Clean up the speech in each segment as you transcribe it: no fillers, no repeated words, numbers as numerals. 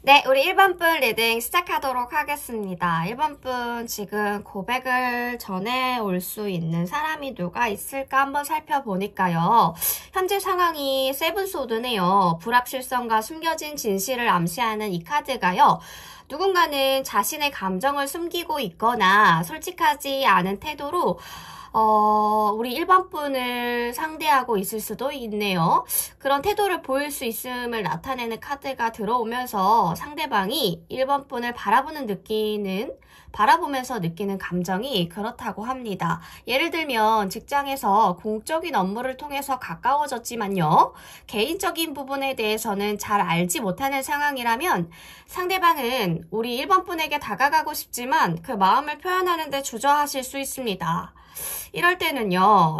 네, 우리 1번 분 리딩 시작하도록 하겠습니다. 1번 분 지금 고백을 전해 올 수 있는 사람이 누가 있을까 한번 살펴보니까요. 현재 상황이 세븐소드네요. 불확실성과 숨겨진 진실을 암시하는 이 카드가요. 누군가는 자신의 감정을 숨기고 있거나 솔직하지 않은 태도로 우리 1번 분을 상대하고 있을 수도 있네요. 그런 태도를 보일 수 있음을 나타내는 카드가 들어오면서 상대방이 1번 분을 바라보면서 느끼는 감정이 그렇다고 합니다. 예를 들면 직장에서 공적인 업무를 통해서 가까워졌지만요. 개인적인 부분에 대해서는 잘 알지 못하는 상황이라면 상대방은 우리 1번 분에게 다가가고 싶지만 그 마음을 표현하는 데 주저하실 수 있습니다. 이럴 때는요,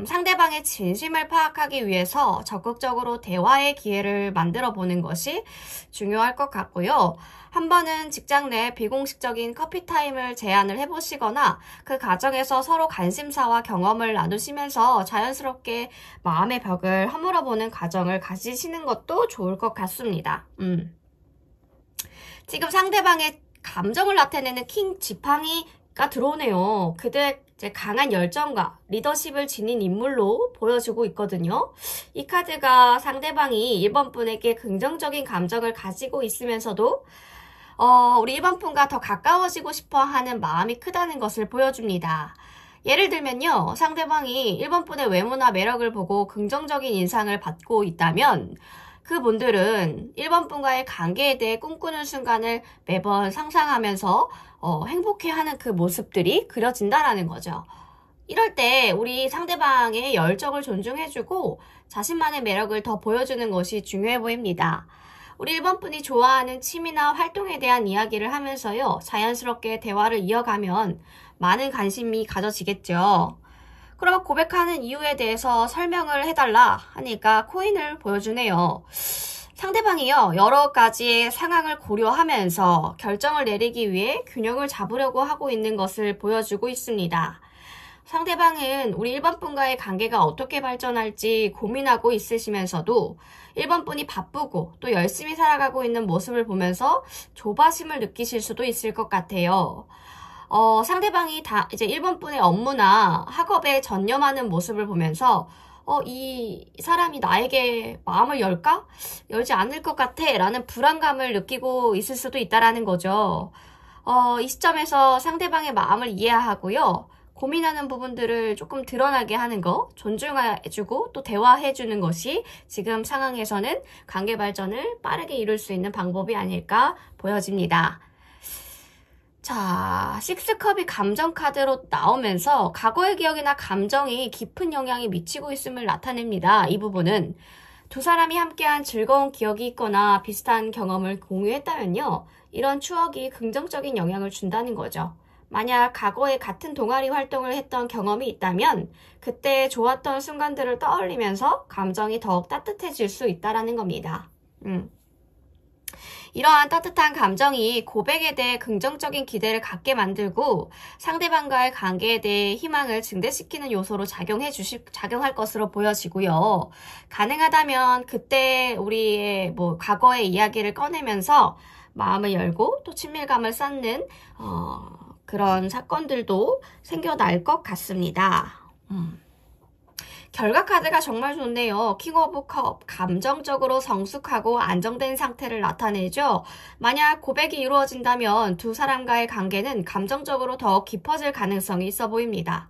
상대방의 진심을 파악하기 위해서 적극적으로 대화의 기회를 만들어 보는 것이 중요할 것 같고요. 한 번은 직장 내 비공식적인 커피타임을 제안을 해보시거나 그 과정에서 서로 관심사와 경험을 나누시면서 자연스럽게 마음의 벽을 허물어보는 과정을 가지시는 것도 좋을 것 같습니다. 지금 상대방의 감정을 나타내는 킹 지팡이가 들어오네요. 그들의 강한 열정과 리더십을 지닌 인물로 보여주고 있거든요. 이 카드가 상대방이 1번 분에게 긍정적인 감정을 가지고 있으면서도 우리 1번 분과 더 가까워지고 싶어 하는 마음이 크다는 것을 보여줍니다. 예를 들면요. 상대방이 1번 분의 외모나 매력을 보고 긍정적인 인상을 받고 있다면 그분들은 1번 분과의 관계에 대해 꿈꾸는 순간을 매번 상상하면서 행복해하는 그 모습들이 그려진다라는 거죠. 이럴 때 우리 상대방의 열정을 존중해주고 자신만의 매력을 더 보여주는 것이 중요해 보입니다. 우리 1번 분이 좋아하는 취미나 활동에 대한 이야기를 하면서요. 자연스럽게 대화를 이어가면 많은 관심이 가져지겠죠. 그러면 고백하는 이유에 대해서 설명을 해달라 하니까 코인을 보여주네요. 상대방이요, 여러 가지의 상황을 고려하면서 결정을 내리기 위해 균형을 잡으려고 하고 있는 것을 보여주고 있습니다. 상대방은 우리 1번 분과의 관계가 어떻게 발전할지 고민하고 있으시면서도 1번 분이 바쁘고 또 열심히 살아가고 있는 모습을 보면서 조바심을 느끼실 수도 있을 것 같아요. 상대방이 이제 1번 분의 업무나 학업에 전념하는 모습을 보면서 이 사람이 나에게 마음을 열까? 열지 않을 것 같아 라는 불안감을 느끼고 있을 수도 있다라는 거죠. 이 시점에서 상대방의 마음을 이해하고요. 고민하는 부분들을 조금 드러나게 하는 거, 존중해주고 또 대화해주는 것이 지금 상황에서는 관계 발전을 빠르게 이룰 수 있는 방법이 아닐까 보여집니다. 자, 식스컵이 감정 카드로 나오면서 과거의 기억이나 감정이 깊은 영향이 미치고 있음을 나타냅니다. 이 부분은 두 사람이 함께한 즐거운 기억이 있거나 비슷한 경험을 공유했다면요. 이런 추억이 긍정적인 영향을 준다는 거죠. 만약 과거에 같은 동아리 활동을 했던 경험이 있다면 그때 좋았던 순간들을 떠올리면서 감정이 더욱 따뜻해질 수 있다는 겁니다. 이러한 따뜻한 감정이 고백에 대해 긍정적인 기대를 갖게 만들고 상대방과의 관계에 대해 희망을 증대시키는 요소로 작용할 것으로 보여지고요. 가능하다면 그때 우리의 과거의 이야기를 꺼내면서 마음을 열고 또 친밀감을 쌓는 그런 사건들도 생겨날 것 같습니다. 결과 카드가 정말 좋네요. 킹 오브 컵, 감정적으로 성숙하고 안정된 상태를 나타내죠. 만약 고백이 이루어진다면 두 사람과의 관계는 감정적으로 더 깊어질 가능성이 있어 보입니다.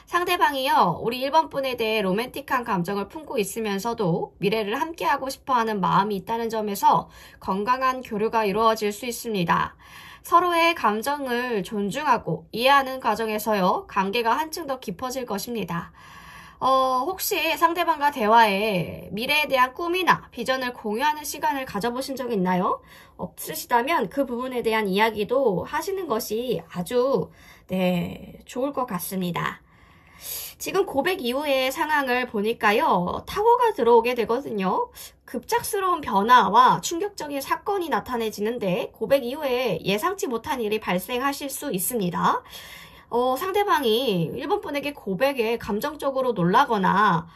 상대방이요, 우리 1번 분에 대해 로맨틱한 감정을 품고 있으면서도 미래를 함께하고 싶어하는 마음이 있다는 점에서 건강한 교류가 이루어질 수 있습니다. 서로의 감정을 존중하고 이해하는 과정에서요, 관계가 한층 더 깊어질 것입니다. 혹시 상대방과 대화에 미래에 대한 꿈이나 비전을 공유하는 시간을 가져보신 적 있나요? 없으시다면 그 부분에 대한 이야기도 하시는 것이 아주 좋을 것 같습니다. 지금 고백 이후의 상황을 보니까요. 타워가 들어오게 되거든요. 급작스러운 변화와 충격적인 사건이 나타내지는데 고백 이후에 예상치 못한 일이 발생하실 수 있습니다. 상대방이 1번 분에게 고백에 감정적으로 놀라거나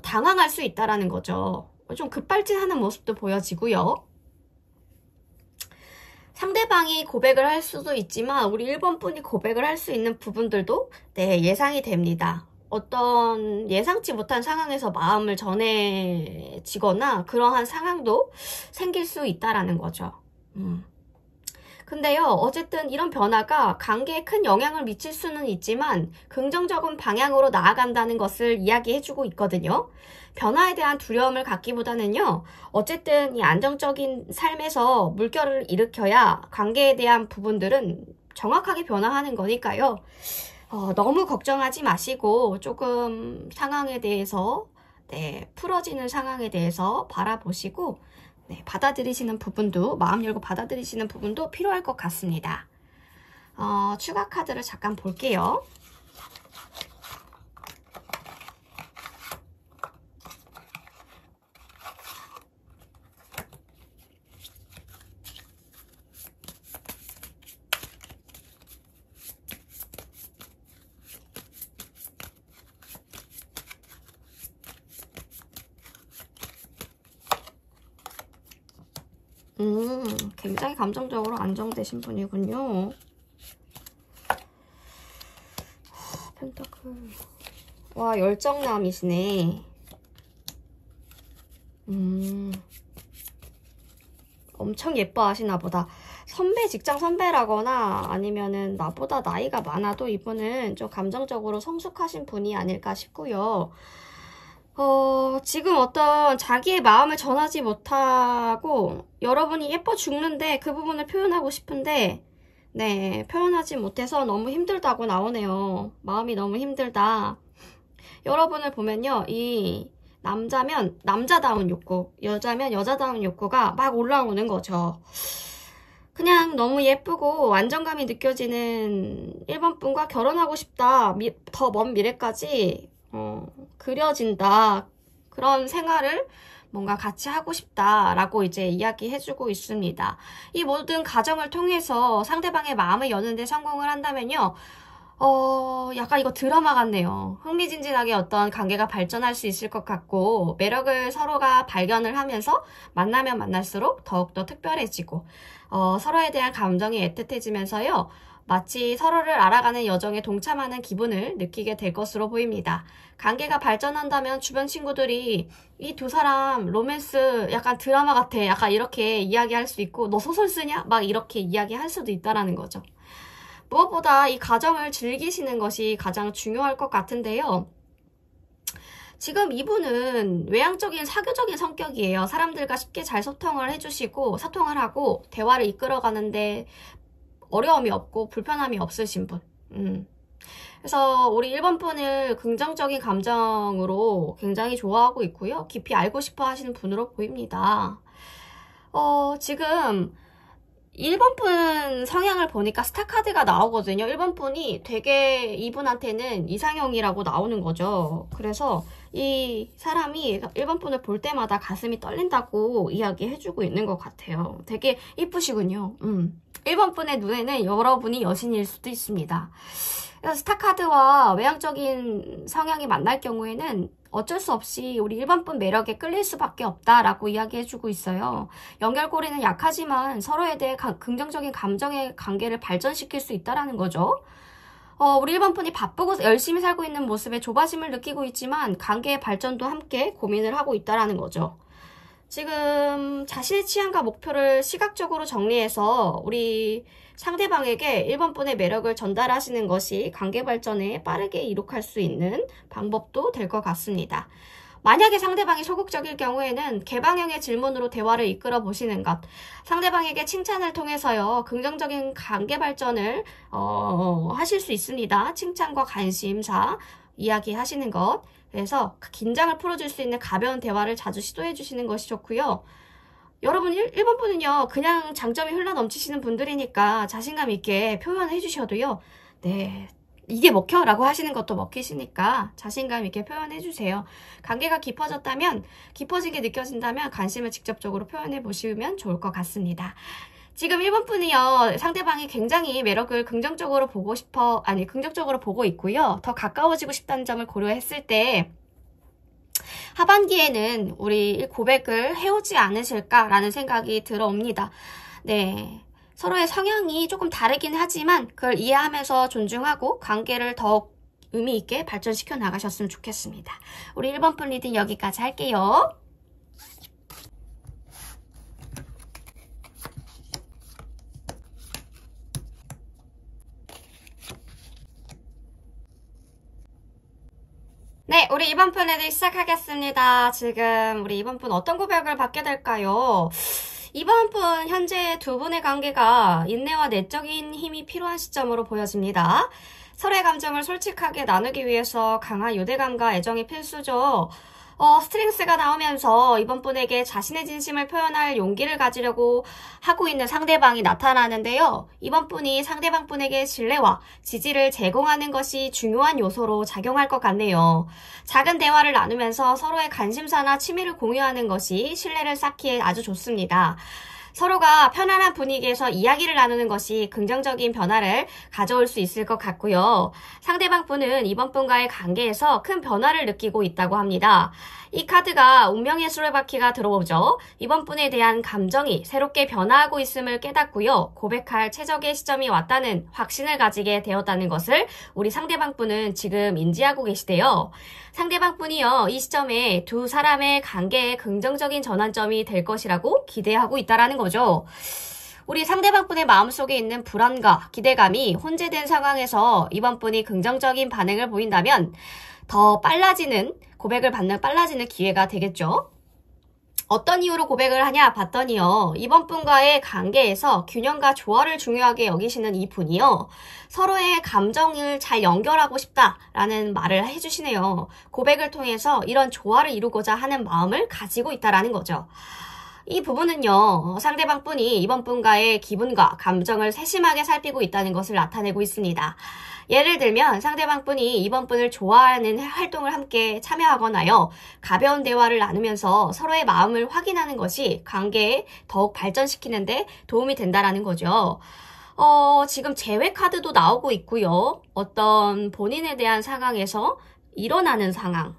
당황할 수 있다라는 거죠. 좀 급발진하는 모습도 보여지고요. 상대방이 고백을 할 수도 있지만 우리 1번 분이 고백을 할 수 있는 부분들도 네, 예상이 됩니다. 어떤 예상치 못한 상황에서 마음을 전해지거나 그러한 상황도 생길 수 있다라는 거죠. 근데요, 어쨌든 이런 변화가 관계에 큰 영향을 미칠 수는 있지만 긍정적인 방향으로 나아간다는 것을 이야기해주고 있거든요. 변화에 대한 두려움을 갖기보다는요, 어쨌든 이 안정적인 삶에서 물결을 일으켜야 관계에 대한 부분들은 정확하게 변화하는 거니까요. 너무 걱정하지 마시고 조금 상황에 대해서 풀어지는 상황에 대해서 바라보시고 받아들이시는 부분도 마음 열고 받아들이시는 부분도 필요할 것 같습니다. 추가 카드를 잠깐 볼게요. 굉장히 감정적으로 안정되신 분이군요. 펜타클. 와, 열정남이시네. 엄청 예뻐하시나 보다. 직장 선배라거나 아니면은 나보다 나이가 많아도 이분은 좀 감정적으로 성숙하신 분이 아닐까 싶고요. 지금 어떤 자기의 마음을 전하지 못하고 여러분이 예뻐 죽는데 그 부분을 표현하고 싶은데 표현하지 못해서 너무 힘들다고 나오네요. 마음이 너무 힘들다. 여러분을 보면요, 이 남자면 남자다운 욕구, 여자면 여자다운 욕구가 막 올라오는 거죠. 그냥 너무 예쁘고 안정감이 느껴지는 1번 분과 결혼하고 싶다. 더 먼 미래까지 그려진다. 그런 생활을 뭔가 같이 하고 싶다라고 이제 이야기해주고 있습니다. 이 모든 과정을 통해서 상대방의 마음을 여는데 성공을 한다면요. 약간 이거 드라마 같네요. 흥미진진하게 어떤 관계가 발전할 수 있을 것 같고 매력을 서로가 발견을 하면서 만나면 만날수록 더욱더 특별해지고 서로에 대한 감정이 애틋해지면서요. 마치 서로를 알아가는 여정에 동참하는 기분을 느끼게 될 것으로 보입니다. 관계가 발전한다면 주변 친구들이 이 두 사람 로맨스 약간 드라마 같아. 약간 이렇게 이야기할 수 있고 너 소설 쓰냐? 막 이렇게 이야기할 수도 있다라는 거죠. 무엇보다 이 과정을 즐기시는 것이 가장 중요할 것 같은데요. 지금 이분은 외향적인 사교적인 성격이에요. 사람들과 쉽게 잘 소통을 해주시고 소통을 하고 대화를 이끌어가는데 어려움이 없고 불편함이 없으신 분. 그래서 우리 1번 분을 긍정적인 감정으로 굉장히 좋아하고 있고요. 깊이 알고 싶어 하시는 분으로 보입니다. 지금 1번 분 성향을 보니까 스타카드가 나오거든요. 1번 분이 되게 이분한테는 이상형이라고 나오는 거죠. 그래서 이 사람이 1번 분을 볼 때마다 가슴이 떨린다고 이야기해주고 있는 것 같아요. 되게 이쁘시군요. 1번 분의 눈에는 여러분이 여신일 수도 있습니다. 그래서 스타카드와 외향적인 성향이 만날 경우에는 어쩔 수 없이 우리 1번 분 매력에 끌릴 수밖에 없다라고 이야기해주고 있어요. 연결고리는 약하지만 서로에 대해 긍정적인 감정의 관계를 발전시킬 수 있다는 거죠. 우리 1번 분이 바쁘고 열심히 살고 있는 모습에 조바심을 느끼고 있지만 관계의 발전도 함께 고민을 하고 있다는 거죠. 지금 자신의 취향과 목표를 시각적으로 정리해서 우리 상대방에게 1번 분의 매력을 전달하시는 것이 관계 발전에 빠르게 이룩할 수 있는 방법도 될 것 같습니다. 만약에 상대방이 소극적일 경우에는 개방형의 질문으로 대화를 이끌어 보시는 것, 상대방에게 칭찬을 통해서요, 긍정적인 관계 발전을 하실 수 있습니다. 칭찬과 관심사 이야기하시는 것. 그래서 긴장을 풀어줄 수 있는 가벼운 대화를 자주 시도해 주시는 것이 좋고요. 여러분 1번 분은요, 그냥 장점이 흘러넘치시는 분들이니까 자신감 있게 표현해 주셔도요, 이게 먹혀? 라고 하시는 것도 먹히시니까 자신감 있게 표현해 주세요. 관계가 깊어졌다면, 깊어진 게 느껴진다면 관심을 직접적으로 표현해 보시면 좋을 것 같습니다. 지금 1번 분이요, 상대방이 굉장히 매력을 긍정적으로 긍정적으로 보고 있고요. 더 가까워지고 싶다는 점을 고려했을 때 하반기에는 우리 고백을 해오지 않으실까라는 생각이 들어옵니다. 서로의 성향이 조금 다르긴 하지만 그걸 이해하면서 존중하고 관계를 더욱 의미 있게 발전시켜 나가셨으면 좋겠습니다. 우리 1번 분 리딩 여기까지 할게요. 네, 우리 2번 분 리딩 시작하겠습니다. 지금 우리 2번 분 어떤 고백을 받게 될까요? 2번 분 현재 두 분의 관계가 인내와 내적인 힘이 필요한 시점으로 보여집니다. 서로의 감정을 솔직하게 나누기 위해서 강한 유대감과 애정이 필수죠. 스트렝스가 나오면서 이번 분에게 자신의 진심을 표현할 용기를 가지려고 하고 있는 상대방이 나타나는데요. 이번 분이 상대방 분에게 신뢰와 지지를 제공하는 것이 중요한 요소로 작용할 것 같네요. 작은 대화를 나누면서 서로의 관심사나 취미를 공유하는 것이 신뢰를 쌓기에 아주 좋습니다. 서로가 편안한 분위기에서 이야기를 나누는 것이 긍정적인 변화를 가져올 수 있을 것 같고요. 상대방 분은 이번 분과의 관계에서 큰 변화를 느끼고 있다고 합니다. 이 카드가 운명의 수레바퀴가 들어오죠. 이번 분에 대한 감정이 새롭게 변화하고 있음을 깨닫고요. 고백할 최적의 시점이 왔다는 확신을 가지게 되었다는 것을 우리 상대방 분은 지금 인지하고 계시대요. 상대방 분이요, 이 시점에 두 사람의 관계에 긍정적인 전환점이 될 것이라고 기대하고 있다라는 거죠. 우리 상대방 분의 마음속에 있는 불안과 기대감이 혼재된 상황에서 이번 분이 긍정적인 반응을 보인다면 더 빨라지는 고백을 받는 빨라지는 기회가 되겠죠. 어떤 이유로 고백을 하냐 봤더니요. 이번 분과의 관계에서 균형과 조화를 중요하게 여기시는 이 분이요. 서로의 감정을 잘 연결하고 싶다라는 말을 해주시네요. 고백을 통해서 이런 조화를 이루고자 하는 마음을 가지고 있다라는 거죠. 이 부분은요, 상대방 분이 이번 분과의 기분과 감정을 세심하게 살피고 있다는 것을 나타내고 있습니다. 예를 들면 상대방 분이 이번 분을 좋아하는 활동을 함께 참여하거나요, 가벼운 대화를 나누면서 서로의 마음을 확인하는 것이 관계에 더욱 발전시키는데 도움이 된다라는 거죠. 지금 재회 카드도 나오고 있고요. 어떤 본인에 대한 상황에서 일어나는 상황,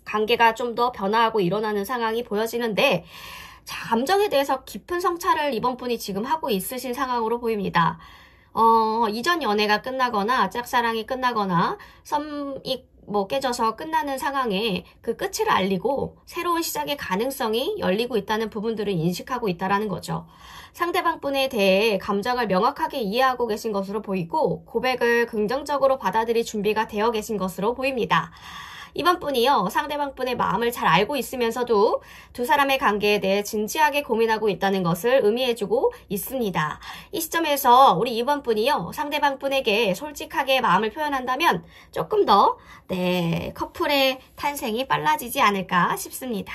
관계가 좀 더 변화하고 일어나는 상황이 보여지는데, 자, 감정에 대해서 깊은 성찰을 이번 분이 지금 하고 있으신 상황으로 보입니다. 이전 연애가 끝나거나 짝사랑이 끝나거나 썸이 깨져서 끝나는 상황에 그 끝을 알리고 새로운 시작의 가능성이 열리고 있다는 부분들을 인식하고 있다는 거죠. 상대방 분에 대해 감정을 명확하게 이해하고 계신 것으로 보이고 고백을 긍정적으로 받아들일 준비가 되어 계신 것으로 보입니다. 이번 분이요, 상대방 분의 마음을 잘 알고 있으면서도 두 사람의 관계에 대해 진지하게 고민하고 있다는 것을 의미해주고 있습니다. 이 시점에서 우리 이번 분이요, 상대방 분에게 솔직하게 마음을 표현한다면 조금 더 커플의 탄생이 빨라지지 않을까 싶습니다.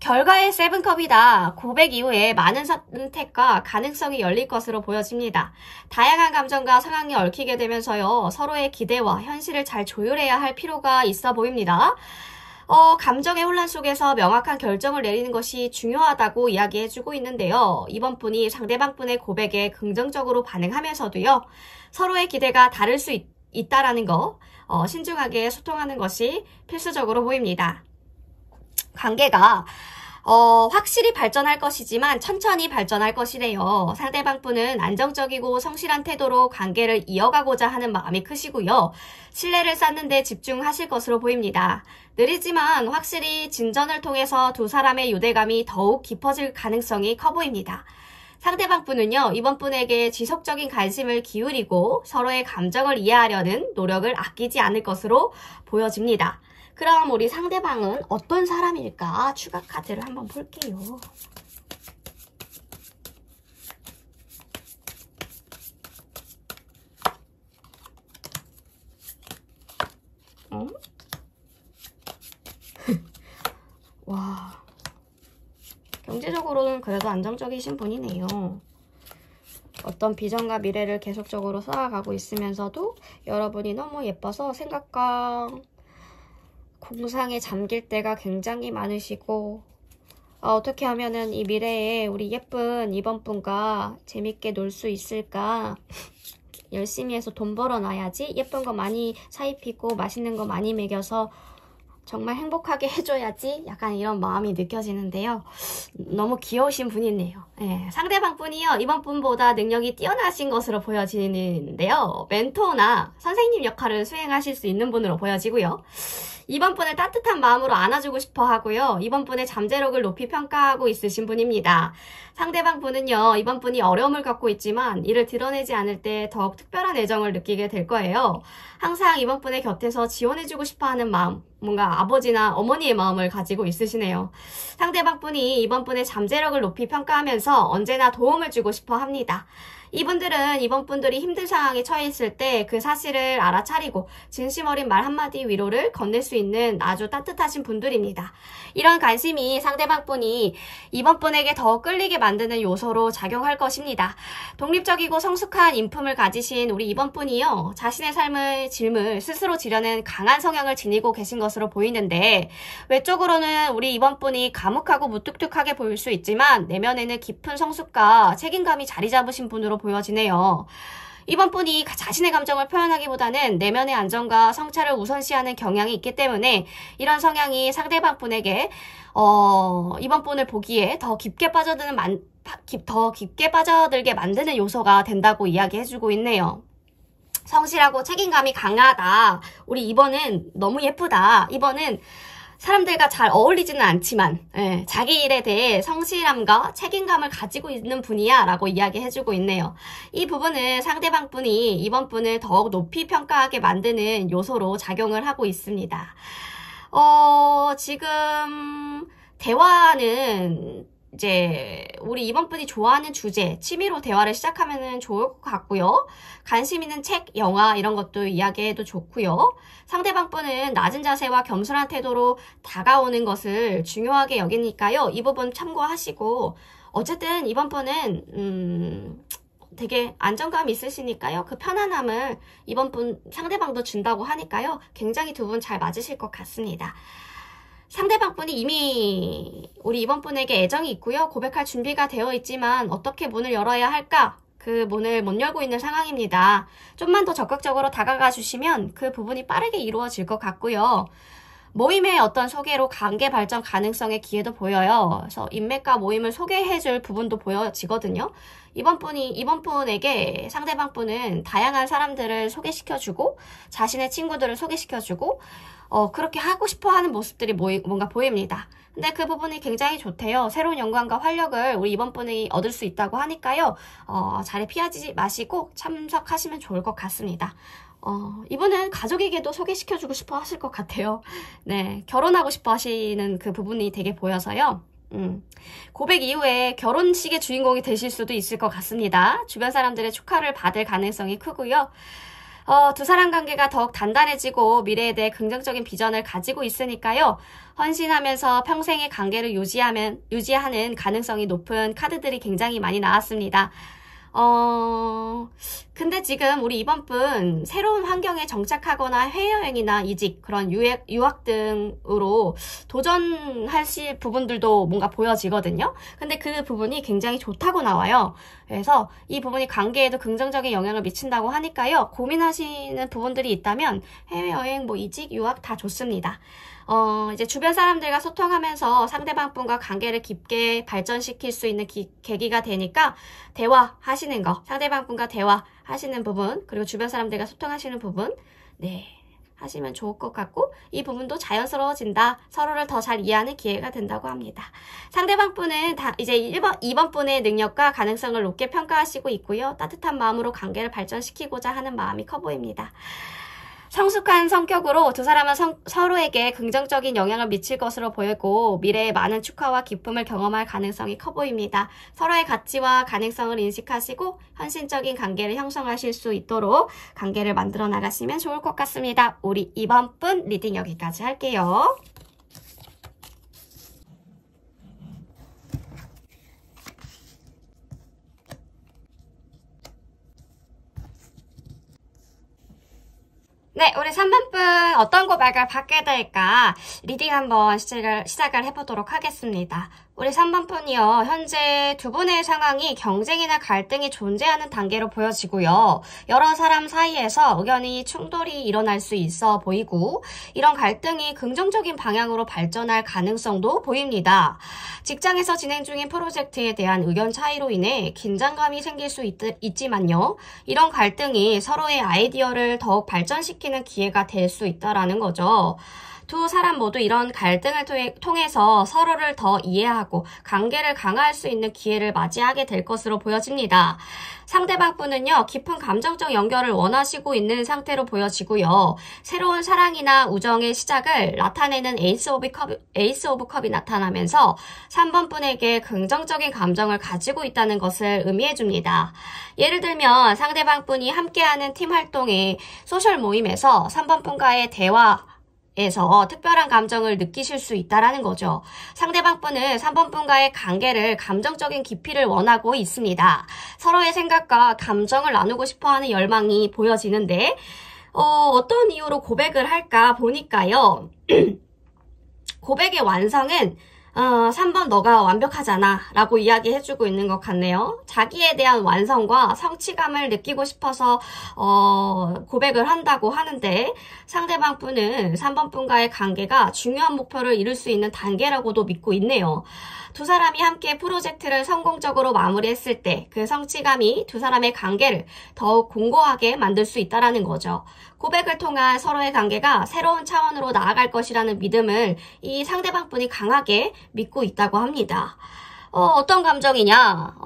결과의 세븐컵이다. 고백 이후에 많은 선택과 가능성이 열릴 것으로 보여집니다. 다양한 감정과 상황이 얽히게 되면서요, 서로의 기대와 현실을 잘 조율해야 할 필요가 있어 보입니다. 감정의 혼란 속에서 명확한 결정을 내리는 것이 중요하다고 이야기해주고 있는데요. 이번 분이 상대방 분의 고백에 긍정적으로 반응하면서도요, 서로의 기대가 다를 수 있다라는 거, 신중하게 소통하는 것이 필수적으로 보입니다. 관계가 확실히 발전할 것이지만 천천히 발전할 것이래요. 상대방 분은 안정적이고 성실한 태도로 관계를 이어가고자 하는 마음이 크시고요. 신뢰를 쌓는 데 집중하실 것으로 보입니다. 느리지만 확실히 진전을 통해서 두 사람의 유대감이 더욱 깊어질 가능성이 커 보입니다. 상대방 분은요, 이번 분에게 지속적인 관심을 기울이고 서로의 감정을 이해하려는 노력을 아끼지 않을 것으로 보여집니다. 그럼 우리 상대방은 어떤 사람일까? 추가 카드를 한번 볼게요. 와, 경제적으로는 그래도 안정적이신 분이네요. 어떤 비전과 미래를 계속적으로 쌓아가고 있으면서도 여러분이 너무 예뻐서 생각과 공상에 잠길 때가 굉장히 많으시고, 어떻게 하면은 이 미래에 우리 예쁜 이번 분과 재밌게 놀 수 있을까? 열심히 해서 돈 벌어놔야지 예쁜 거 많이 사입히고 맛있는 거 많이 먹여서 정말 행복하게 해줘야지 약간 이런 마음이 느껴지는데요. 너무 귀여우신 분이네요. 네, 상대방 분이요, 이번 분보다 능력이 뛰어나신 것으로 보여지는데요. 멘토나 선생님 역할을 수행하실 수 있는 분으로 보여지고요. 이번 분을 따뜻한 마음으로 안아주고 싶어 하고요. 이번 분의 잠재력을 높이 평가하고 있으신 분입니다. 상대방 분은요, 이번 분이 어려움을 겪고 있지만 이를 드러내지 않을 때 더욱 특별한 애정을 느끼게 될 거예요. 항상 이번 분의 곁에서 지원해주고 싶어 하는 마음, 뭔가 아버지나 어머니의 마음을 가지고 있으시네요. 상대방 분이 이번 분의 잠재력을 높이 평가하면서 언제나 도움을 주고 싶어 합니다. 이분들은 이번 분들이 힘든 상황에 처해 있을 때 그 사실을 알아차리고 진심 어린 말 한마디 위로를 건넬 수 있는 아주 따뜻하신 분들입니다. 이런 관심이 상대방 분이 이번 분에게 더 끌리게 만드는 요소로 작용할 것입니다. 독립적이고 성숙한 인품을 가지신 우리 이번 분이요, 자신의 삶의 짐을 스스로 지려낸 강한 성향을 지니고 계신 것으로 보이는데, 외적으로는 우리 이번 분이 과묵하고 무뚝뚝하게 보일 수 있지만 내면에는 깊은 성숙과 책임감이 자리 잡으신 분으로 보여지네요. 이번 분이 자신의 감정을 표현하기보다는 내면의 안정과 성찰을 우선시하는 경향이 있기 때문에 이런 성향이 상대방 분에게 이번 분을 보기에 더 깊게 빠져들게 만드는 요소가 된다고 이야기해주고 있네요. 성실하고 책임감이 강하다. 우리 이번은 너무 예쁘다. 이번은 사람들과 잘 어울리지는 않지만 자기 일에 대해 성실함과 책임감을 가지고 있는 분이야 라고 이야기해주고 있네요. 이 부분은 상대방 분이 이번 분을 더욱 높이 평가하게 만드는 요소로 작용을 하고 있습니다. 지금 대화는 이제 우리 이번 분이 좋아하는 주제, 취미로 대화를 시작하면 좋을 것 같고요. 관심 있는 책, 영화 이런 것도 이야기해도 좋고요. 상대방 분은 낮은 자세와 겸손한 태도로 다가오는 것을 중요하게 여기니까요. 이 부분 참고하시고, 어쨌든 이번 분은 되게 안정감 있으시니까요. 그 편안함을 이번 분 상대방도 준다고 하니까요. 굉장히 두 분 잘 맞으실 것 같습니다. 상대방 분이 이미 우리 이번 분에게 애정이 있고요. 고백할 준비가 되어 있지만 어떻게 문을 열어야 할까? 그 문을 못 열고 있는 상황입니다. 좀만 더 적극적으로 다가가 주시면 그 부분이 빠르게 이루어질 것 같고요. 모임의 어떤 소개로 관계 발전 가능성의 기회도 보여요. 그래서 인맥과 모임을 소개해줄 부분도 보여지거든요. 이번 분에게 상대방 분은 다양한 사람들을 소개시켜주고 자신의 친구들을 소개시켜주고 그렇게 하고 싶어하는 모습들이 뭔가 보입니다. 근데 그 부분이 굉장히 좋대요. 새로운 영광과 활력을 우리 이번 분이 얻을 수 있다고 하니까요. 자리 피하지 마시고 참석하시면 좋을 것 같습니다. 이분은 가족에게도 소개시켜주고 싶어 하실 것 같아요. 네, 결혼하고 싶어 하시는 그 부분이 되게 보여서요. 고백 이후에 결혼식의 주인공이 되실 수도 있을 것 같습니다. 주변 사람들의 축하를 받을 가능성이 크고요. 두 사람 관계가 더욱 단단해지고 미래에 대해 긍정적인 비전을 가지고 있으니까요. 헌신하면서 평생의 관계를 유지하는 가능성이 높은 카드들이 굉장히 많이 나왔습니다. 근데 지금 우리 이번 분 새로운 환경에 정착하거나 해외여행이나 이직, 그런 유학 등으로 도전하실 부분들도 뭔가 보여지거든요. 근데 그 부분이 굉장히 좋다고 나와요. 그래서 이 부분이 관계에도 긍정적인 영향을 미친다고 하니까요. 고민하시는 부분들이 있다면 해외여행, 이직, 유학 다 좋습니다. 이제 주변 사람들과 소통하면서 상대방 분과 관계를 깊게 발전시킬 수 있는 계기가 되니까 대화하시는 거, 상대방 분과 대화하시는 부분, 그리고 주변 사람들과 소통하시는 부분, 하시면 좋을 것 같고, 이 부분도 자연스러워진다. 서로를 더 잘 이해하는 기회가 된다고 합니다. 상대방 분은 이제 2번 분의 능력과 가능성을 높게 평가하시고 있고요. 따뜻한 마음으로 관계를 발전시키고자 하는 마음이 커 보입니다. 성숙한 성격으로 두 사람은 서로에게 긍정적인 영향을 미칠 것으로 보이고 미래에 많은 축하와 기쁨을 경험할 가능성이 커 보입니다. 서로의 가치와 가능성을 인식하시고 헌신적인 관계를 형성하실 수 있도록 관계를 만들어 나가시면 좋을 것 같습니다. 우리 이번 분 리딩 여기까지 할게요. 네, 우리 3번 분 어떤 고백을 받게 될까 리딩 한번 시작을 해보도록 하겠습니다. 우리 3번 분이요. 현재 두 분의 상황이 경쟁이나 갈등이 존재하는 단계로 보여지고요. 여러 사람 사이에서 의견이 충돌이 일어날 수 있어 보이고 이런 갈등이 긍정적인 방향으로 발전할 가능성도 보입니다. 직장에서 진행 중인 프로젝트에 대한 의견 차이로 인해 긴장감이 생길 수 있지만요. 이런 갈등이 서로의 아이디어를 더욱 발전시키는 기회가 될 수 있다라는 거죠. 두 사람 모두 이런 갈등을 통해서 서로를 더 이해하고 관계를 강화할 수 있는 기회를 맞이하게 될 것으로 보여집니다. 상대방 분은요, 깊은 감정적 연결을 원하시고 있는 상태로 보여지고요. 새로운 사랑이나 우정의 시작을 나타내는 에이스 오브 컵이 나타나면서 3번 분에게 긍정적인 감정을 가지고 있다는 것을 의미해줍니다. 예를 들면 상대방 분이 함께하는 팀 활동의 소셜 모임에서 3번 분과의 대화에서 특별한 감정을 느끼실 수 있다는 거죠. 상대방 분은 3번 분과의 관계를 감정적인 깊이를 원하고 있습니다. 서로의 생각과 감정을 나누고 싶어하는 열망이 보여지는데 어떤 이유로 고백을 할까 보니까요. 고백의 완성은 3번 너가 완벽하잖아 라고 이야기해주고 있는 것 같네요. 자기에 대한 완성과 성취감을 느끼고 싶어서 고백을 한다고 하는데 상대방 분은 3번 분과의 관계가 중요한 목표를 이룰 수 있는 단계라고도 믿고 있네요. 두 사람이 함께 프로젝트를 성공적으로 마무리했을 때 그 성취감이 두 사람의 관계를 더욱 공고하게 만들 수 있다는 거죠. 고백을 통한 서로의 관계가 새로운 차원으로 나아갈 것이라는 믿음을 이 상대방 분이 강하게 믿고 있다고 합니다. 어떤 감정이냐?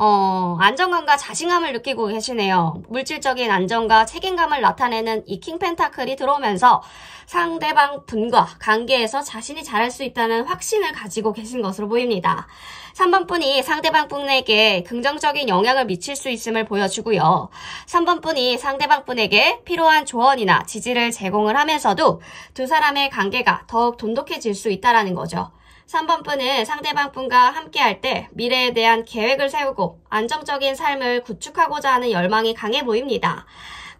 안정감과 자신감을 느끼고 계시네요. 물질적인 안정과 책임감을 나타내는 이 킹 펜타클이 들어오면서 상대방 분과 관계에서 자신이 잘할 수 있다는 확신을 가지고 계신 것으로 보입니다. 3번 분이 상대방 분에게 긍정적인 영향을 미칠 수 있음을 보여주고요. 3번 분이 상대방 분에게 필요한 조언이나 지지를 제공을 하면서도 두 사람의 관계가 더욱 돈독해질 수 있다는 거죠. 3번 분은 상대방 분과 함께할 때 미래에 대한 계획을 세우고 안정적인 삶을 구축하고자 하는 열망이 강해 보입니다.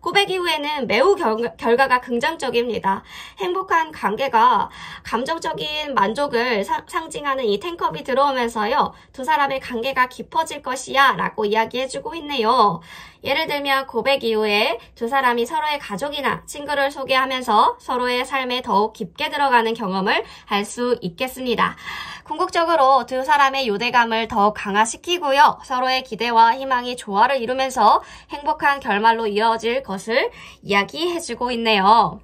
고백 이후에는 매우 결과가 긍정적입니다. 행복한 관계가 감정적인 만족을 상징하는 이 탱컵이 들어오면서요. 두 사람의 관계가 깊어질 것이야 라고 이야기해주고 있네요. 예를 들면 고백 이후에 두 사람이 서로의 가족이나 친구를 소개하면서 서로의 삶에 더욱 깊게 들어가는 경험을 할 수 있겠습니다. 궁극적으로 두 사람의 유대감을 더욱 강화시키고요. 서로의 기대와 희망이 조화를 이루면서 행복한 결말로 이어질 것을 이야기해주고 있네요.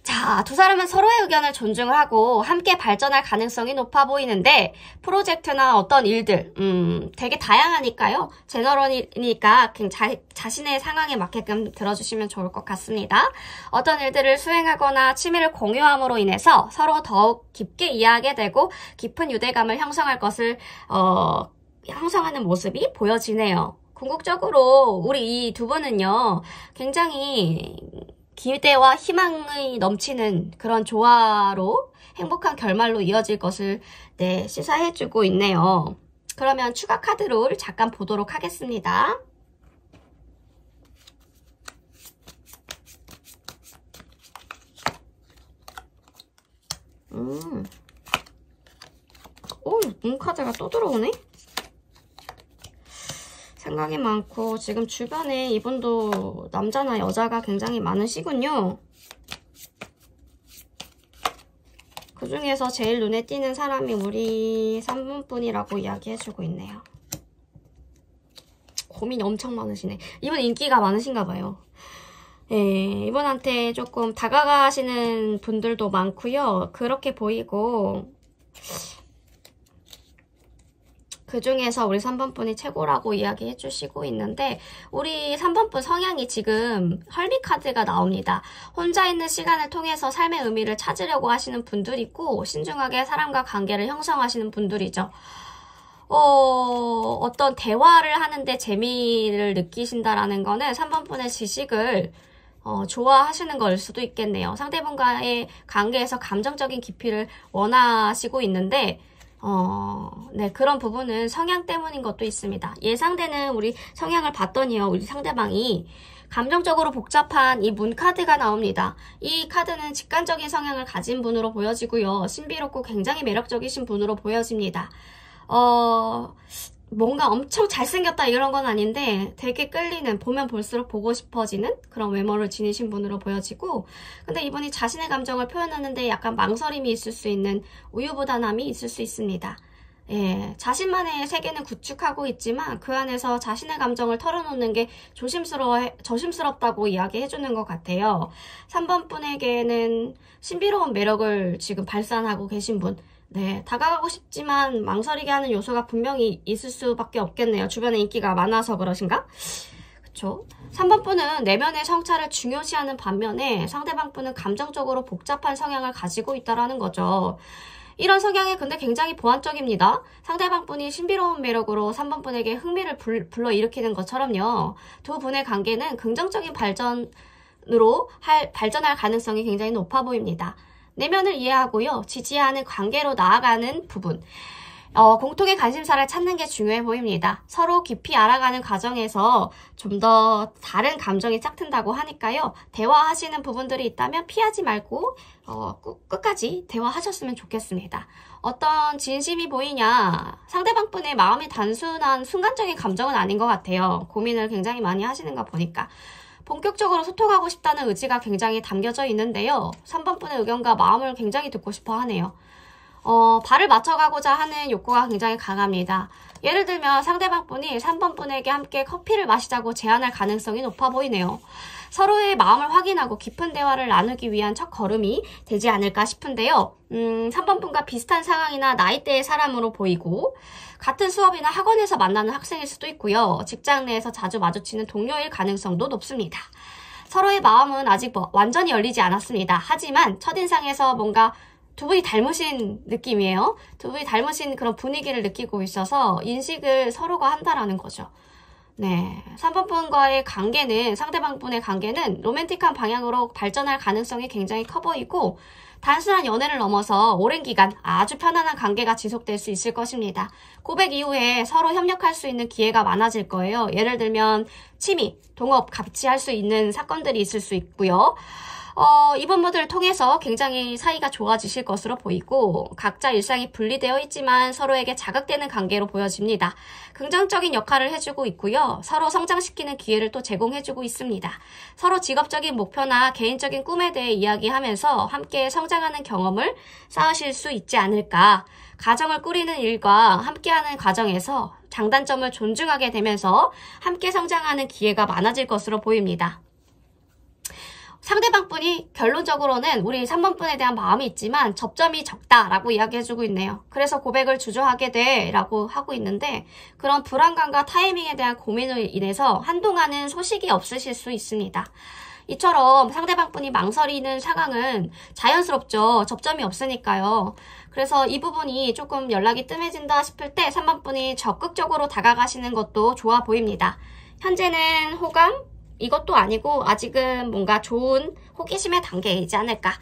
자, 두 사람은 서로의 의견을 존중을 하고 함께 발전할 가능성이 높아 보이는데 프로젝트나 어떤 일들 되게 다양하니까요. 제너럴이니까 그냥 자신의 상황에 맞게끔 들어주시면 좋을 것 같습니다. 어떤 일들을 수행하거나 취미를 공유함으로 인해서 서로 더욱 깊게 이해하게 되고 깊은 유대감을 형성할 것을 형성하는 모습이 보여지네요. 궁극적으로 우리 이 두 분은요. 굉장히 기대와 희망이 넘치는 그런 조화로 행복한 결말로 이어질 것을 시사해주고 있네요. 그러면 추가 카드를 잠깐 보도록 하겠습니다. 카드가 또 들어오네? 생각이 많고 지금 주변에 이분도 남자나 여자가 굉장히 많으시군요. 그 중에서 제일 눈에 띄는 사람이 우리 3분 분이라고 이야기해주고 있네요. 고민이 엄청 많으시네. 이분 인기가 많으신가 봐요. 네, 이분한테 조금 다가가시는 분들도 많고요. 그렇게 보이고 그 중에서 우리 3번 분이 최고라고 이야기해 주시고 있는데 우리 3번 분 성향이 지금 헐리 카드가 나옵니다. 혼자 있는 시간을 통해서 삶의 의미를 찾으려고 하시는 분들이 있고 신중하게 사람과 관계를 형성하시는 분들이죠. 어떤 대화를 하는데 재미를 느끼신다라는 거는 3번 분의 지식을 좋아하시는 걸 수도 있겠네요. 상대분과의 관계에서 감정적인 깊이를 원하시고 있는데 네, 그런 부분은 성향 때문인 것도 있습니다. 예상되는 우리 성향을 봤더니요, 우리 상대방이 감정적으로 복잡한 이 문 카드가 나옵니다. 이 카드는 직관적인 성향을 가진 분으로 보여지고요. 신비롭고 굉장히 매력적이신 분으로 보여집니다. 뭔가 엄청 잘생겼다 이런 건 아닌데 되게 끌리는, 보면 볼수록 보고 싶어지는 그런 외모를 지니신 분으로 보여지고, 근데 이분이 자신의 감정을 표현하는데 약간 망설임이 있을 수 있는, 우유부단함이 있을 수 있습니다. 예, 자신만의 세계는 구축하고 있지만 그 안에서 자신의 감정을 털어놓는 게 조심스럽다고 이야기해주는 것 같아요. 3번 분에게는 신비로운 매력을 지금 발산하고 계신 분, 네, 다가가고 싶지만 망설이게 하는 요소가 분명히 있을 수밖에 없겠네요. 주변에 인기가 많아서 그러신가? 그쵸? 3번 분은 내면의 성찰을 중요시하는 반면에 상대방 분은 감정적으로 복잡한 성향을 가지고 있다는 거죠. 이런 성향이 근데 굉장히 보완적입니다. 상대방 분이 신비로운 매력으로 3번 분에게 흥미를 불러일으키는 것처럼요. 두 분의 관계는 긍정적인 발전할 가능성이 굉장히 높아 보입니다. 내면을 이해하고요. 지지하는 관계로 나아가는 부분. 공통의 관심사를 찾는 게 중요해 보입니다. 서로 깊이 알아가는 과정에서 좀 더 다른 감정이 짝튼다고 하니까요. 대화하시는 부분들이 있다면 피하지 말고 끝까지 대화하셨으면 좋겠습니다. 어떤 진심이 보이냐? 상대방 분의 마음이 단순한 순간적인 감정은 아닌 것 같아요. 고민을 굉장히 많이 하시는 거 보니까. 본격적으로 소통하고 싶다는 의지가 굉장히 담겨져 있는데요. 3번 분의 의견과 마음을 굉장히 듣고 싶어 하네요. 발을 맞춰가고자 하는 욕구가 굉장히 강합니다. 예를 들면 상대방 분이 3번 분에게 함께 커피를 마시자고 제안할 가능성이 높아 보이네요. 서로의 마음을 확인하고 깊은 대화를 나누기 위한 첫 걸음이 되지 않을까 싶은데요. 3번 분과 비슷한 상황이나 나이대의 사람으로 보이고, 같은 수업이나 학원에서 만나는 학생일 수도 있고요. 직장 내에서 자주 마주치는 동료일 가능성도 높습니다. 서로의 마음은 아직 완전히 열리지 않았습니다. 하지만 첫인상에서 뭔가 두 분이 닮으신 느낌이에요. 두 분이 닮으신 그런 분위기를 느끼고 있어서 인식을 서로가 한다라는 거죠. 네, 3번 분과의 관계는, 상대방 분의 관계는 로맨틱한 방향으로 발전할 가능성이 굉장히 커 보이고, 단순한 연애를 넘어서 오랜 기간 아주 편안한 관계가 지속될 수 있을 것입니다. 고백 이후에 서로 협력할 수 있는 기회가 많아질 거예요. 예를 들면 취미, 동업 같이 할 수 있는 사건들이 있을 수 있고요. 이번 분들을 통해서 굉장히 사이가 좋아지실 것으로 보이고, 각자 일상이 분리되어 있지만 서로에게 자극되는 관계로 보여집니다. 긍정적인 역할을 해주고 있고요. 서로 성장시키는 기회를 또 제공해주고 있습니다. 서로 직업적인 목표나 개인적인 꿈에 대해 이야기하면서 함께 성장하는 경험을 쌓으실 수 있지 않을까. 가정을 꾸리는 일과 함께하는 과정에서 장단점을 존중하게 되면서 함께 성장하는 기회가 많아질 것으로 보입니다. 상대방 분이 결론적으로는 우리 3번 분에 대한 마음이 있지만 접점이 적다라고 이야기해주고 있네요. 그래서 고백을 주저하게 돼 라고 하고 있는데, 그런 불안감과 타이밍에 대한 고민으로 인해서 한동안은 소식이 없으실 수 있습니다. 이처럼 상대방 분이 망설이는 상황은 자연스럽죠. 접점이 없으니까요. 그래서 이 부분이 조금 연락이 뜸해진다 싶을 때 3번 분이 적극적으로 다가가시는 것도 좋아 보입니다. 현재는 호감? 이것도 아니고 아직은 뭔가 좋은 호기심의 단계이지 않을까.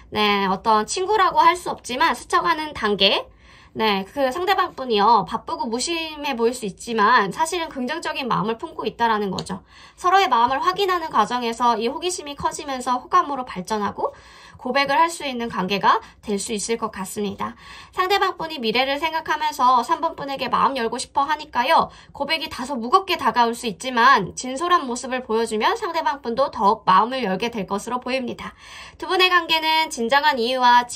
네, 어떤 친구라고 할 수 없지만 스쳐가는 단계. 네, 그 상대방 분이요. 바쁘고 무심해 보일 수 있지만 사실은 긍정적인 마음을 품고 있다라는 거죠. 서로의 마음을 확인하는 과정에서 이 호기심이 커지면서 호감으로 발전하고 고백을 할 수 있는 관계가 될 수 있을 것 같습니다. 상대방 분이 미래를 생각하면서 3번 분에게 마음 열고 싶어 하니까요. 고백이 다소 무겁게 다가올 수 있지만 진솔한 모습을 보여주면 상대방 분도 더욱 마음을 열게 될 것으로 보입니다. 두 분의 관계는 진정한 이해와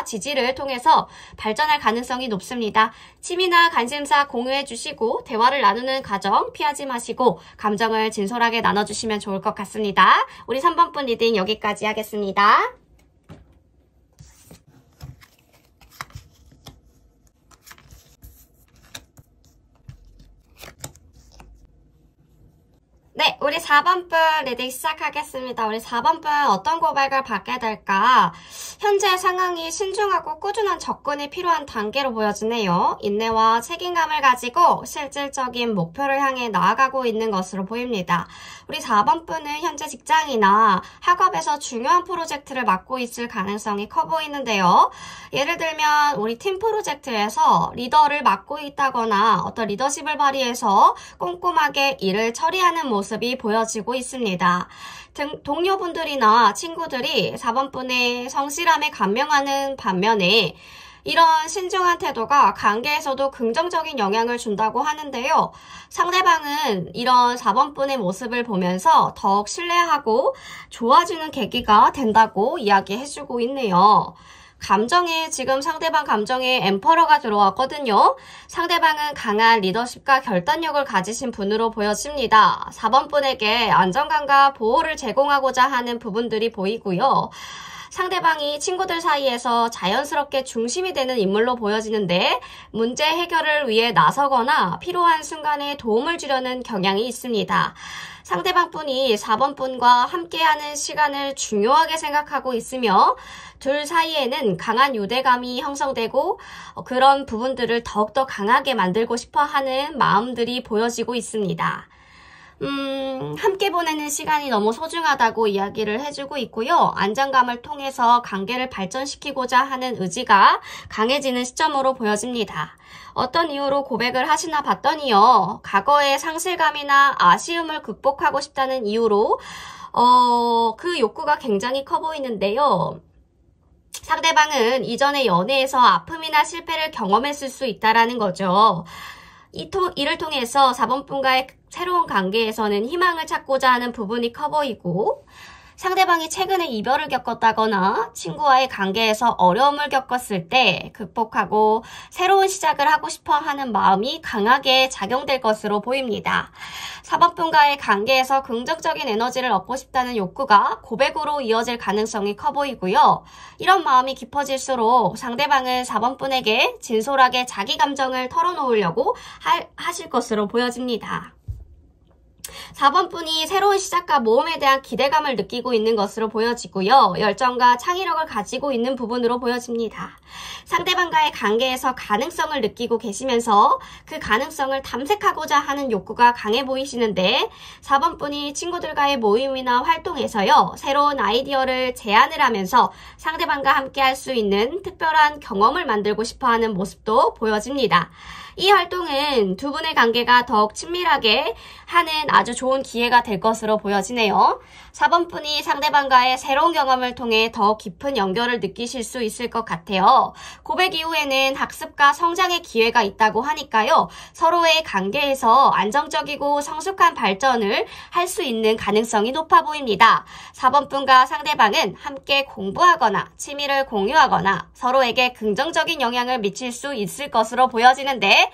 지지를 통해서 발전할 가능성이 높습니다. 취미나 관심사 공유해 주시고 대화를 나누는 과정 피하지 마시고 감정을 진솔하게 나눠주시면 좋을 것 같습니다. 우리 3번 분 리딩 여기까지 하겠습니다. 네, 우리 4번 분 리딩 시작하겠습니다. 우리 4번 분 어떤 고백을 받게 될까? 현재 상황이 신중하고 꾸준한 접근이 필요한 단계로 보여지네요. 인내와 책임감을 가지고 실질적인 목표를 향해 나아가고 있는 것으로 보입니다. 우리 4번 분은 현재 직장이나 학업에서 중요한 프로젝트를 맡고 있을 가능성이 커 보이는데요. 예를 들면 우리 팀 프로젝트에서 리더를 맡고 있다거나 어떤 리더십을 발휘해서 꼼꼼하게 일을 처리하는 모습 모습이 보여지고 있습니다. 동료분들이나 친구들이 4번분의 성실함에 감명하는 반면에 이런 신중한 태도가 관계에서도 긍정적인 영향을 준다고 하는데요. 상대방은 이런 4번분의 모습을 보면서 더욱 신뢰하고 좋아지는 계기가 된다고 이야기해주고 있네요. 지금 상대방 감정에 엠퍼러가 들어왔거든요. 상대방은 강한 리더십과 결단력을 가지신 분으로 보여집니다. 4번분에게 안정감과 보호를 제공하고자 하는 부분들이 보이고요. 상대방이 친구들 사이에서 자연스럽게 중심이 되는 인물로 보여지는데 문제 해결을 위해 나서거나 필요한 순간에 도움을 주려는 경향이 있습니다. 상대방분이 4번분과 함께하는 시간을 중요하게 생각하고 있으며 둘 사이에는 강한 유대감이 형성되고 그런 부분들을 더욱더 강하게 만들고 싶어 하는 마음들이 보여지고 있습니다. 함께 보내는 시간이 너무 소중하다고 이야기를 해주고 있고요. 안정감을 통해서 관계를 발전시키고자 하는 의지가 강해지는 시점으로 보여집니다. 어떤 이유로 고백을 하시나 봤더니요. 과거의 상실감이나 아쉬움을 극복하고 싶다는 이유로 그 욕구가 굉장히 커 보이는데요. 상대방은 이전의 연애에서 아픔이나 실패를 경험했을 수 있다라는 거죠. 이를 통해서 4번분과의 새로운 관계에서는 희망을 찾고자 하는 부분이 커 보이고 상대방이 최근에 이별을 겪었다거나 친구와의 관계에서 어려움을 겪었을 때 극복하고 새로운 시작을 하고 싶어 하는 마음이 강하게 작용될 것으로 보입니다. 4번분과의 관계에서 긍정적인 에너지를 얻고 싶다는 욕구가 고백으로 이어질 가능성이 커 보이고요. 이런 마음이 깊어질수록 상대방은 4번분에게 진솔하게 자기 감정을 털어놓으려고 하실 것으로 보여집니다. 4번분이 새로운 시작과 모험에 대한 기대감을 느끼고 있는 것으로 보여지고요. 열정과 창의력을 가지고 있는 부분으로 보여집니다. 상대방과의 관계에서 가능성을 느끼고 계시면서 그 가능성을 탐색하고자 하는 욕구가 강해 보이시는데 4번분이 친구들과의 모임이나 활동에서요. 새로운 아이디어를 제안을 하면서 상대방과 함께 할 수 있는 특별한 경험을 만들고 싶어하는 모습도 보여집니다. 이 활동은 두 분의 관계가 더욱 친밀하게 하는 아주 좋은 기회가 될 것으로 보여지네요. 4번분이 상대방과의 새로운 경험을 통해 더 깊은 연결을 느끼실 수 있을 것 같아요. 고백 이후에는 학습과 성장의 기회가 있다고 하니까요. 서로의 관계에서 안정적이고 성숙한 발전을 할 수 있는 가능성이 높아 보입니다. 4번분과 상대방은 함께 공부하거나 취미를 공유하거나 서로에게 긍정적인 영향을 미칠 수 있을 것으로 보여지는데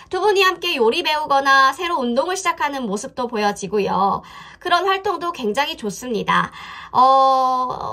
두 분이 함께 요리 배우거나 새로 운동을 시작하는 모습도 보여지고요. 그런 활동도 굉장히 좋습니다.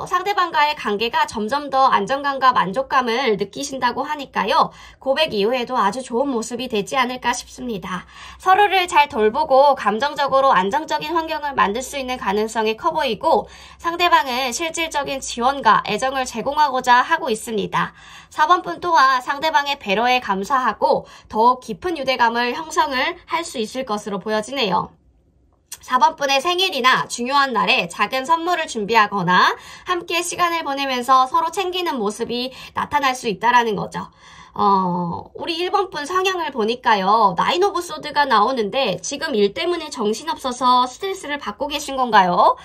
상대방과의 관계가 점점 더 안정감과 만족감을 느끼신다고 하니까요. 고백 이후에도 아주 좋은 모습이 되지 않을까 싶습니다. 서로를 잘 돌보고 감정적으로 안정적인 환경을 만들 수 있는 가능성이 커 보이고 상대방은 실질적인 지원과 애정을 제공하고자 하고 있습니다. 4번분 또한 상대방의 배려에 감사하고 더욱 깊은 유대감을 형성을 할 수 있을 것으로 보여지네요. 4번분의 생일이나 중요한 날에 작은 선물을 준비하거나 함께 시간을 보내면서 서로 챙기는 모습이 나타날 수 있다는 거죠. 우리 1번분 성향을 보니까요. 나인 오브 소드가 나오는데 지금 일 때문에 정신없어서 스트레스를 받고 계신 건가요?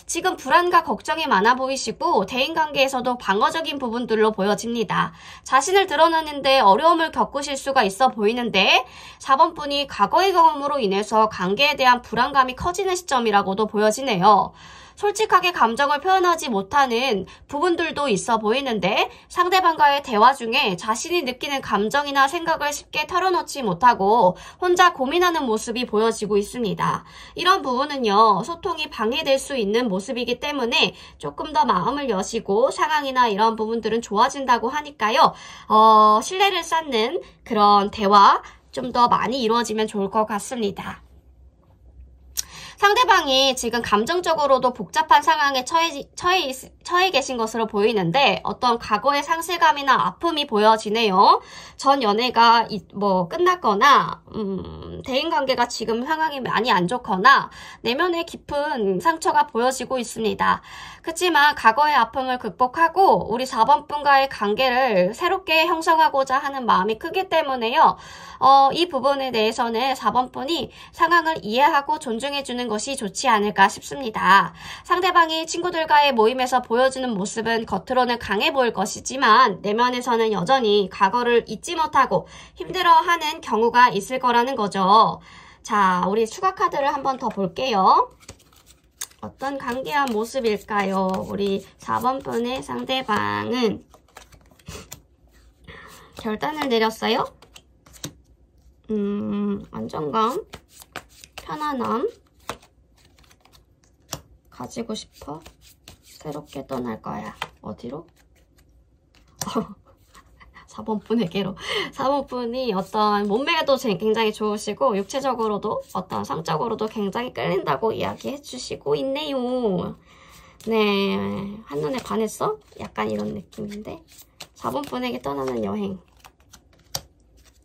지금 불안과 걱정이 많아 보이시고 대인관계에서도 방어적인 부분들로 보여집니다. 자신을 드러내는데 어려움을 겪으실 수가 있어 보이는데 4번분이 과거의 경험으로 인해서 관계에 대한 불안감이 커지는 시점이라고도 보여지네요. 솔직하게 감정을 표현하지 못하는 부분들도 있어 보이는데 상대방과의 대화 중에 자신이 느끼는 감정이나 생각을 쉽게 털어놓지 못하고 혼자 고민하는 모습이 보여지고 있습니다. 이런 부분은요, 소통이 방해될 수 있는 모습이기 때문에 조금 더 마음을 여시고 상황이나 이런 부분들은 좋아진다고 하니까요. 신뢰를 쌓는 그런 대화 좀 더 많이 이루어지면 좋을 것 같습니다. 상대방이 지금 감정적으로도 복잡한 상황에 처해 계신 것으로 보이는데 어떤 과거의 상실감이나 아픔이 보여지네요. 전 연애가 끝났거나 대인관계가 지금 상황이 많이 안 좋거나 내면에 깊은 상처가 보여지고 있습니다. 그렇지만 과거의 아픔을 극복하고 우리 4번분과의 관계를 새롭게 형성하고자 하는 마음이 크기 때문에요. 이 부분에 대해서는 4번분이 상황을 이해하고 존중해주는 보시는 것이 좋지 않을까 싶습니다. 상대방이 친구들과의 모임에서 보여주는 모습은 겉으로는 강해 보일 것이지만 내면에서는 여전히 과거를 잊지 못하고 힘들어하는 경우가 있을 거라는 거죠. 자, 우리 추가 카드를 한 번 더 볼게요. 어떤 관계와 모습일까요? 우리 4번 분의 상대방은 결단을 내렸어요. 안정감, 편안함, 가지고 싶어, 새롭게 떠날 거야. 어디로? 4번 분에게로. 4번 분이 어떤 몸매도 굉장히 좋으시고 육체적으로도 어떤 성적으로도 굉장히 끌린다고 이야기해 주시고 있네요. 네, 한눈에 반했어? 약간 이런 느낌인데 4번 분에게 떠나는 여행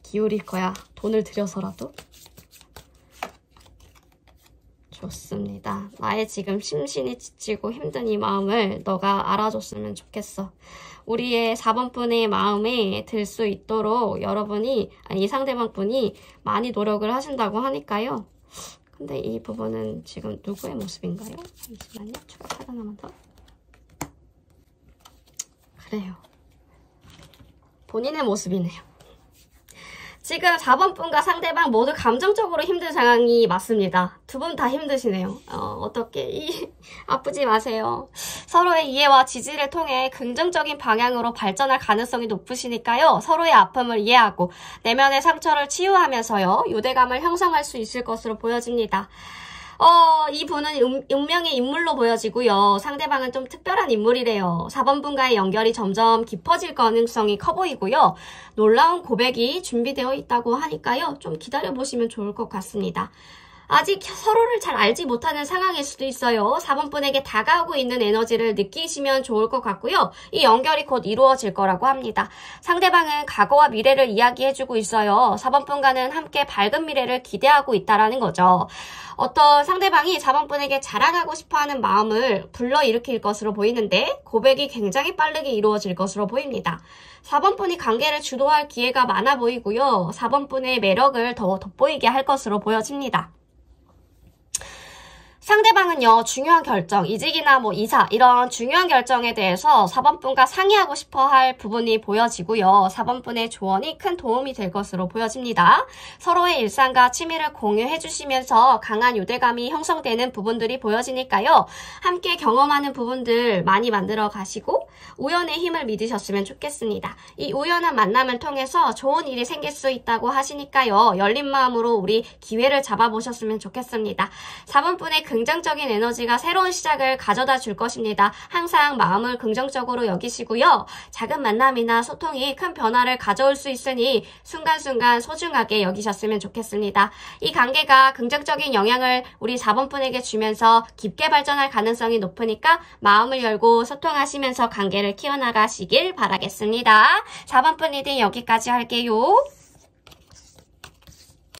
기울일 거야. 돈을 들여서라도. 좋습니다. 나의 지금 심신이 지치고 힘든 이 마음을 너가 알아줬으면 좋겠어. 우리의 4번 분의 마음에 들 수 있도록 여러분이, 아니 이 상대방 분이 많이 노력을 하신다고 하니까요. 근데 이 부분은 지금 누구의 모습인가요? 잠시만요. 추가 카드 하나만 더. 그래요. 본인의 모습이네요. 지금 4번 분과 상대방 모두 감정적으로 힘든 상황이 맞습니다. 두 분 다 힘드시네요. 어떻게 아프지 마세요. 서로의 이해와 지지를 통해 긍정적인 방향으로 발전할 가능성이 높으시니까요. 서로의 아픔을 이해하고 내면의 상처를 치유하면서요. 유대감을 형성할 수 있을 것으로 보여집니다. 이 분은 운명의 인물로 보여지고요. 상대방은 좀 특별한 인물이래요. 4번 분과의 연결이 점점 깊어질 가능성이 커 보이고요. 놀라운 고백이 준비되어 있다고 하니까요. 좀 기다려보시면 좋을 것 같습니다. 아직 서로를 잘 알지 못하는 상황일 수도 있어요. 4번 분에게 다가오고 있는 에너지를 느끼시면 좋을 것 같고요. 이 연결이 곧 이루어질 거라고 합니다. 상대방은 과거와 미래를 이야기해주고 있어요. 4번 분과는 함께 밝은 미래를 기대하고 있다라는 거죠. 어떤 상대방이 4번 분에게 자랑하고 싶어하는 마음을 불러일으킬 것으로 보이는데 고백이 굉장히 빠르게 이루어질 것으로 보입니다. 4번 분이 관계를 주도할 기회가 많아 보이고요. 4번 분의 매력을 더 돋보이게 할 것으로 보여집니다. 상대방은요, 중요한 결정, 이직이나 이사, 이런 중요한 결정에 대해서 4번 분과 상의하고 싶어 할 부분이 보여지고요. 4번 분의 조언이 큰 도움이 될 것으로 보여집니다. 서로의 일상과 취미를 공유해 주시면서 강한 유대감이 형성되는 부분들이 보여지니까요. 함께 경험하는 부분들 많이 만들어 가시고 우연의 힘을 믿으셨으면 좋겠습니다. 이 우연한 만남을 통해서 좋은 일이 생길 수 있다고 하시니까요. 열린 마음으로 우리 기회를 잡아보셨으면 좋겠습니다. 4번 분의 긍정적인 에너지가 새로운 시작을 가져다 줄 것입니다. 항상 마음을 긍정적으로 여기시고요. 작은 만남이나 소통이 큰 변화를 가져올 수 있으니 순간순간 소중하게 여기셨으면 좋겠습니다. 이 관계가 긍정적인 영향을 우리 4번 분에게 주면서 깊게 발전할 가능성이 높으니까 마음을 열고 소통하시면서 관계를 키워나가시길 바라겠습니다. 4번 분 리딩 여기까지 할게요.